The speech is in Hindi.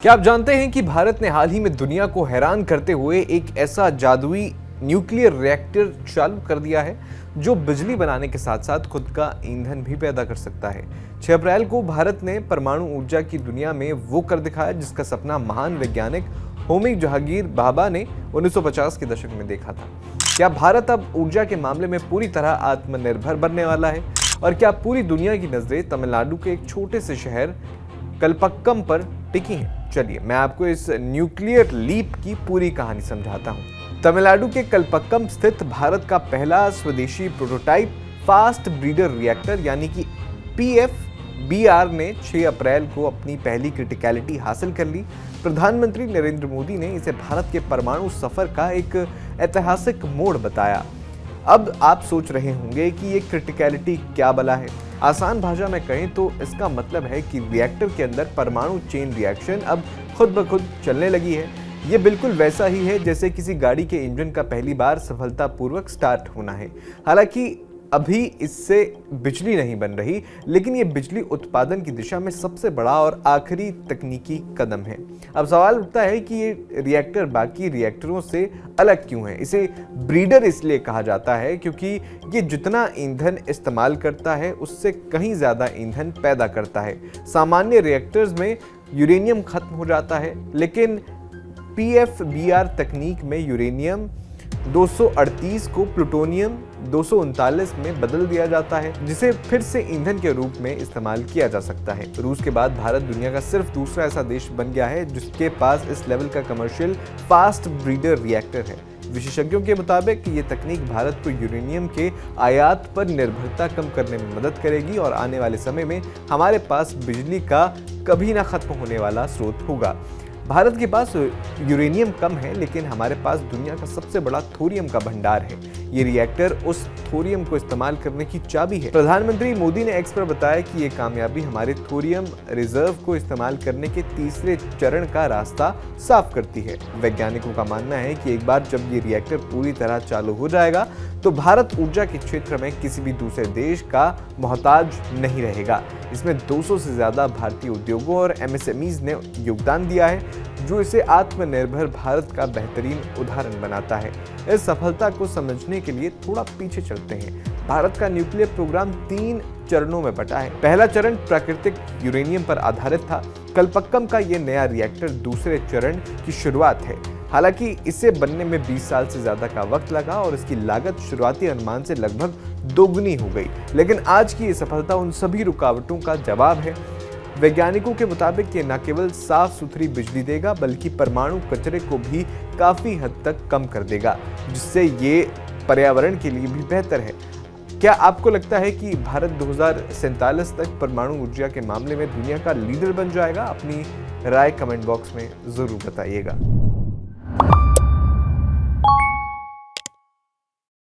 क्या आप जानते हैं कि भारत ने हाल ही में दुनिया को हैरान करते हुए एक ऐसा जादुई न्यूक्लियर रिएक्टर चालू कर दिया है जो बिजली बनाने के साथ साथ खुद का ईंधन भी पैदा कर सकता है। 6 अप्रैल को भारत ने परमाणु ऊर्जा की दुनिया में वो कर दिखाया जिसका सपना महान वैज्ञानिक होमी जहांगीर भाभा ने 1950 के दशक में देखा था। क्या भारत अब ऊर्जा के मामले में पूरी तरह आत्मनिर्भर बनने वाला है? और क्या पूरी दुनिया की नजरें तमिलनाडु के एक छोटे से शहर कलपक्कम पर टिकी हैं? चलिए मैं आपको इस न्यूक्लियर लीप की पूरी कहानी समझाता हूँ। तमिलनाडु के कलपक्कम स्थित भारत का पहला स्वदेशी प्रोटोटाइप फास्ट ब्रीडर रिएक्टर यानी कि PFBR ने 6 अप्रैल को अपनी पहली क्रिटिकलिटी हासिल कर ली। प्रधानमंत्री नरेंद्र मोदी ने इसे भारत के परमाणु सफर का एक ऐतिहासिक मोड़ बताया। अब आप सोच रहे होंगे कि ये क्रिटिकलिटी क्या बला है। आसान भाषा में कहें तो इसका मतलब है कि रिएक्टर के अंदर परमाणु चेन रिएक्शन अब खुद ब खुद चलने लगी है। ये बिल्कुल वैसा ही है जैसे किसी गाड़ी के इंजन का पहली बार सफलतापूर्वक स्टार्ट होना है। हालांकि अभी इससे बिजली नहीं बन रही, लेकिन ये बिजली उत्पादन की दिशा में सबसे बड़ा और आखिरी तकनीकी कदम है। अब सवाल उठता है कि ये रिएक्टर बाकी रिएक्टरों से अलग क्यों है। इसे ब्रीडर इसलिए कहा जाता है क्योंकि ये जितना ईंधन इस्तेमाल करता है उससे कहीं ज़्यादा ईंधन पैदा करता है। सामान्य रिएक्टर्स में यूरेनियम खत्म हो जाता है, लेकिन PFBR तकनीक में यूरेनियम 238 को प्लूटोनियम 239 में बदल दिया जाता है, जिसे फिर से ईंधन के रूप में इस्तेमाल किया जा सकता है। रूस के बाद भारत दुनिया का सिर्फ दूसरा ऐसा देश बन गया है जिसके पास इस लेवल का कमर्शियल फास्ट ब्रीडर रिएक्टर है। विशेषज्ञों के मुताबिक ये तकनीक भारत को यूरेनियम के आयात पर निर्भरता कम करने में मदद करेगी और आने वाले समय में हमारे पास बिजली का कभी ना खत्म होने वाला स्रोत होगा। भारत के पास यूरेनियम कम है, लेकिन हमारे पास दुनिया का सबसे बड़ा थोरियम का भंडार है। ये रिएक्टर उस थोरियम को इस्तेमाल करने की चाबी है। प्रधानमंत्री मोदी ने एक्स पर बताया कि ये कामयाबी हमारे थोरियम रिजर्व को इस्तेमाल करने के तीसरे चरण का रास्ता साफ करती है। वैज्ञानिकों का मानना है कि एक बार जब ये रिएक्टर पूरी तरह चालू हो जाएगा तो भारत ऊर्जा के क्षेत्र में किसी भी दूसरे देश का मोहताज नहीं रहेगा। इसमें 200 से ज्यादा भारतीय उद्योगों और MSMEs ने योगदान दिया है, जो इसे आत्मनिर्भर भारत का बेहतरीन उदाहरण बनाता है। इस सफलता को समझने के लिए थोड़ा पीछे चलते हैं। भारत का न्यूक्लियर प्रोग्राम 3 चरणों में बटा है। पहला चरण प्राकृतिक यूरेनियम पर आधारित था। कलपक्कम का ये नया रिएक्टर दूसरे चरण की शुरुआत है। हालांकि इसे बनने में 20 साल से ज्यादा का वक्त लगा और इसकी लागत शुरुआती अनुमान से लगभग दोगुनी हो गई, लेकिन आज की ये सफलता उन सभी रुकावटों का जवाब है। वैज्ञानिकों के मुताबिक ये न केवल साफ सुथरी बिजली देगा बल्कि परमाणु कचरे को भी काफी हद तक कम कर देगा, जिससे ये पर्यावरण के लिए भी बेहतर है। क्या आपको लगता है कि भारत 2047 तक परमाणु ऊर्जा के मामले में दुनिया का लीडर बन जाएगा? अपनी राय कमेंट बॉक्स में जरूर बताइएगा।